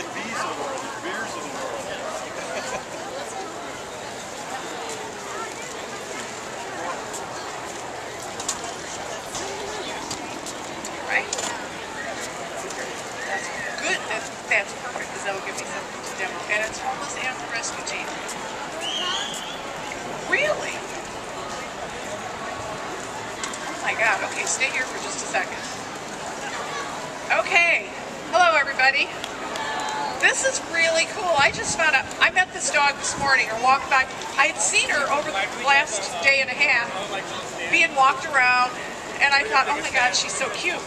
had bees in the world, beers in the world. Right? That's good. That's perfect because that will give me something to demo. And it's homeless animal rescue team. Really? Oh my God. Okay, stay here for just a second. Okay. Hello, everybody. This is really cool. I just found out. I met this dog this morning, or walked by. I had seen her over the last day and a half being walked around, and I thought, oh my God, she's so cute.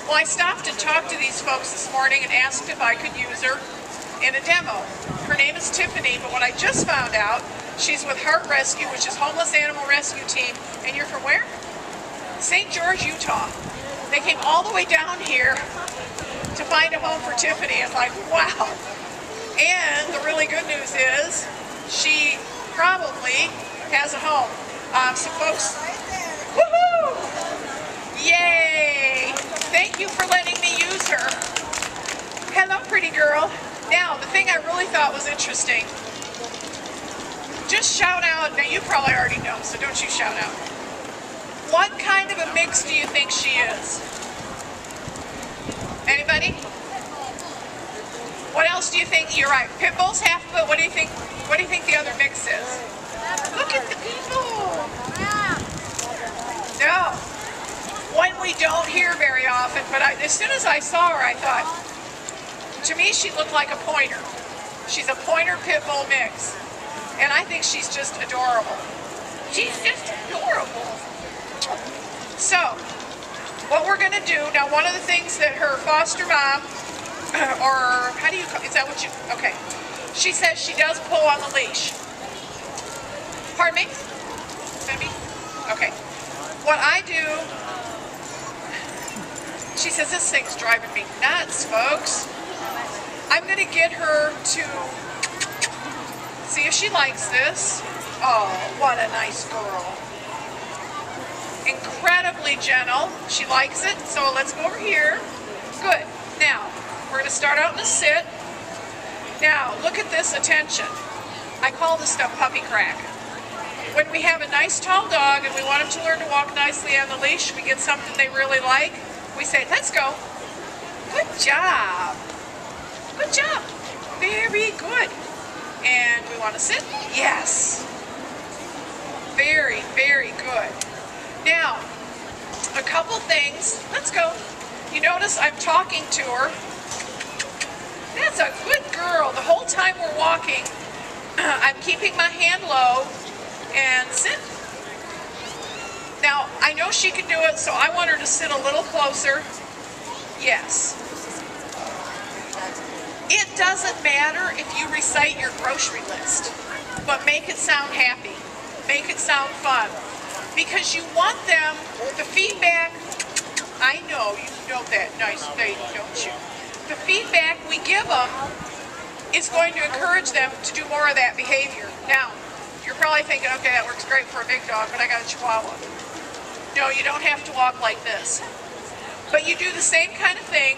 Well, I stopped and talked to these folks this morning and asked if I could use her in a demo. Her name is Tiffany, but what I just found out, she's with h.a.r.t Rescue, which is Homeless Animal Rescue Team. And you're from where? St. George, Utah. They came all the way down here to find a home for Tiffany. I'm like, wow. And the really good news is she probably has a home. So folks, woohoo! Yay! Thank you for letting me use her. Hello, pretty girl. Now, the thing I really thought was interesting, just shout out, now you probably already know, so don't you shout out. What kind of a mix do you think she is? Anybody? What else do you think? You're right. Pit bull's half of it. What do you think? What do you think the other mix is? Look at the people. No. One we don't hear very often, but as soon as I saw her, I thought, to me, she looked like a pointer. She's a pointer pit bull mix, and I think she's just adorable. She's just adorable. So, what we're going to do, now one of the things that her foster mom, or how do you call, is that what you, okay. She says she does pull on the leash. Pardon me? Is that me? Okay. What I do, she says this thing's driving me nuts, folks. I'm going to get her to see if she likes this. Oh, what a nice girl. Incredibly gentle. She likes it. So let's go over here. Good. Now, we're going to start out in a sit. Now, look at this attention. I call this stuff puppy crack. When we have a nice tall dog and we want them to learn to walk nicely on the leash, we get something they really like, we say, let's go. Good job. Good job. Very good. And we want to sit? Yes. Very, very good. Now, a couple things. Let's go. You notice I'm talking to her. That's a good girl. The whole time we're walking, I'm keeping my hand low and sit. Now, I know she can do it, so I want her to sit a little closer. Yes. It doesn't matter if you recite your grocery list, but make it sound happy. Make it sound fun. Because you want them, the feedback, I know, you know that nice thing, don't you? The feedback we give them is going to encourage them to do more of that behavior. Now, you're probably thinking, okay, that works great for a big dog, but I got a Chihuahua. No, you don't have to walk like this. But you do the same kind of thing.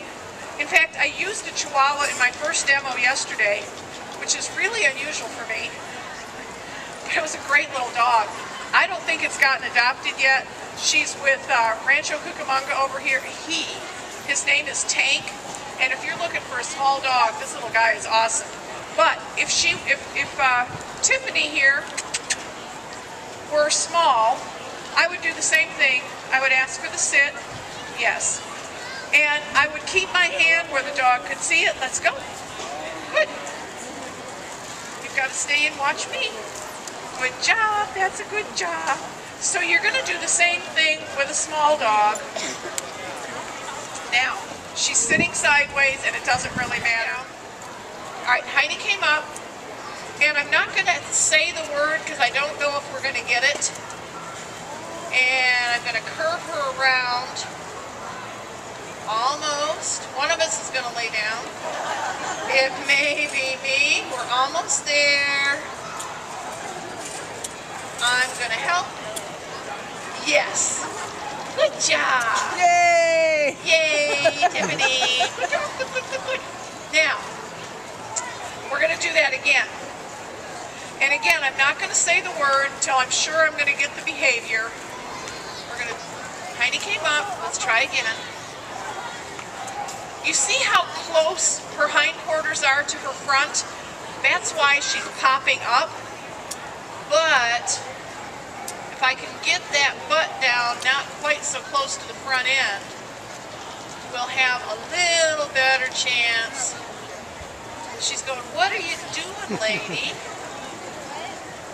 In fact, I used a Chihuahua in my first demo yesterday, which is really unusual for me. It was a great little dog. I don't think it's gotten adopted yet. She's with Rancho Cucamonga over here. His name is Tank. And if you're looking for a small dog, this little guy is awesome. But if Tiffany here were small, I would do the same thing. I would ask for the sit. Yes. And I would keep my hand where the dog could see it. Let's go. Good. You've got to stay and watch me. Good job. That's a good job. So you're going to do the same thing with a small dog. Now, she's sitting sideways and it doesn't really matter. All right, Heidi came up. And I'm not going to say the word because I don't know if we're going to get it. And I'm going to curve her around. Almost. One of us is going to lay down. It may be me. We're almost there. I'm going to help. Yes. Good job. Yay! Yay, Tiffany. Good job. Good, good, good, good. Now, again. And again, I'm not going to say the word until I'm sure I'm going to get the behavior. We're going to, Heidi came up, let's try again. You see how close her hindquarters are to her front? That's why she's popping up. But if I can get that butt down, not quite so close to the front end, we'll have a little better chance. She's going, what are you doing, lady?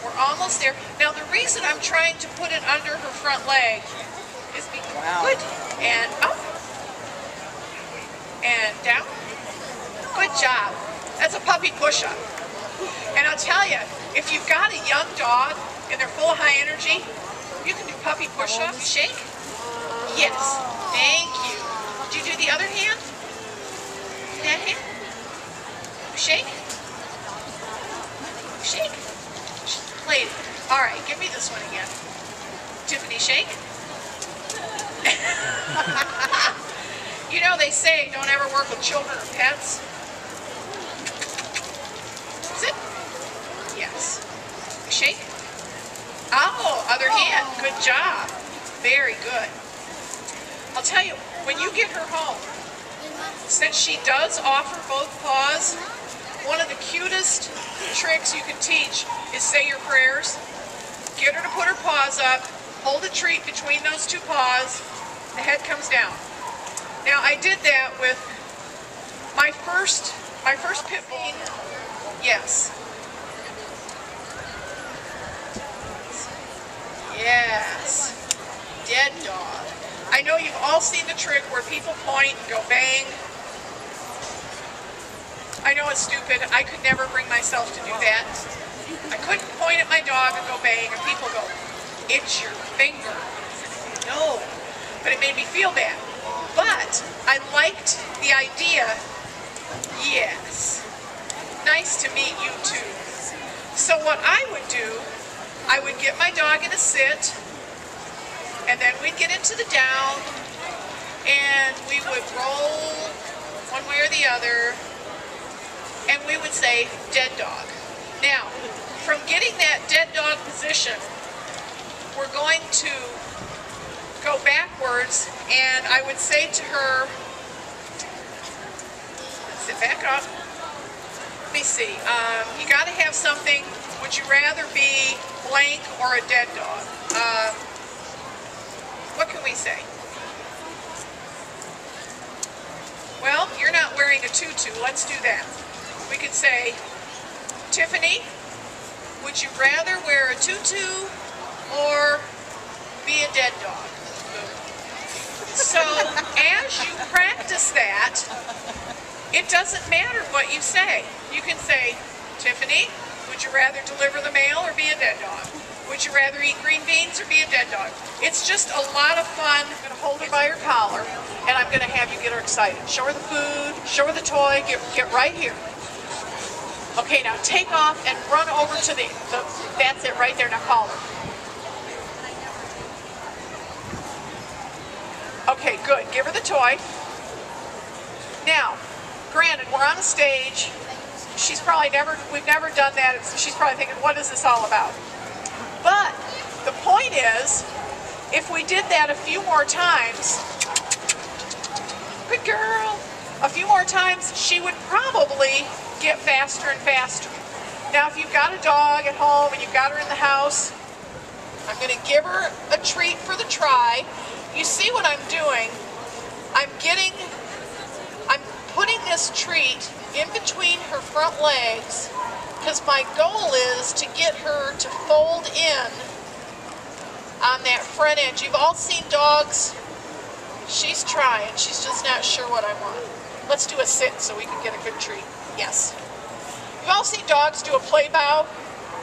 We're almost there. Now the reason I'm trying to put it under her front leg is because, good, and up, and down. Good job. That's a puppy push-up. And I'll tell you, if you've got a young dog and they're full of high energy, you can do puppy push-up. You shake? Yes. Thank you. Did you do the other hand? That hand? You shake? You shake? Lady. All right, give me this one again. Tiffany, shake. You know, they say don't ever work with children or pets. Sit. Yes. Shake. Oh, other hand. Good job. Very good. I'll tell you, when you get her home, since she does offer both paws, one of the cutest tricks you can teach is say your prayers. Get her to put her paws up, hold a treat between those two paws, the head comes down. Now I did that with my first pit bull. Yes. Yes. Dead dog. I know you've all seen the trick where people point and go bang. I know it's stupid. I could never bring myself to do that. I couldn't point at my dog and go bang, and people go, it's your finger. No. But it made me feel bad. But I liked the idea. Yes. Nice to meet you too. So what I would do, I would get my dog in a sit, and then we'd get into the down, and we would roll one way or the other, and we would say, dead dog. Now, from getting that dead dog position, we're going to go backwards, and I would say to her, sit back up. Let me see. You got to have something. Would you rather be blank or a dead dog? What can we say? Well, you're not wearing a tutu. Let's do that. We could say, Tiffany, would you rather wear a tutu or be a dead dog? So as you practice that, it doesn't matter what you say. You can say, Tiffany, would you rather deliver the mail or be a dead dog? Would you rather eat green beans or be a dead dog? It's just a lot of fun. I'm going to hold her by her collar, and I'm going to have you get her excited. Show her the food, show her the toy, get right here. Okay, now take off and run over to the that's it right there, now call her. Okay, good, give her the toy. Now, granted, we're on a stage. She's probably we've never done that. She's probably thinking, what is this all about? But the point is, if we did that a few more times, good girl, a few more times, she would probably get faster and faster. Now, if you've got a dog at home and you've got her in the house, I'm going to give her a treat for the try. You see what I'm doing? I'm putting this treat in between her front legs because my goal is to get her to fold in on that front edge. You've all seen dogs. She's trying. She's just not sure what I want. Let's do a sit so we can get a good treat. Yes. You've all seen dogs do a play bow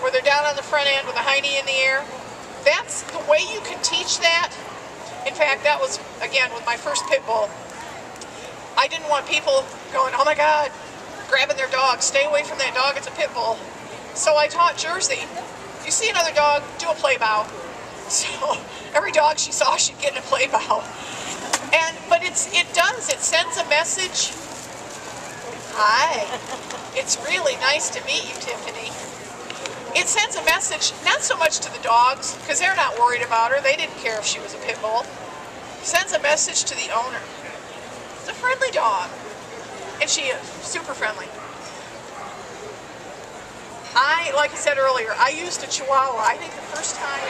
where they're down on the front end with a hiney in the air. That's the way you can teach that. In fact, that was, again, with my first pit bull. I didn't want people going, oh my God, grabbing their dog. Stay away from that dog, it's a pit bull. So I taught Jersey, if you see another dog, do a play bow. So every dog she saw, she'd get in a play bow. But it sends a message. Hi. It's really nice to meet you, Tiffany. It sends a message, not so much to the dogs, because they're not worried about her. They didn't care if she was a pit bull. It sends a message to the owner. It's a friendly dog. And she is super friendly. Like I said earlier, I used a Chihuahua. I think the first time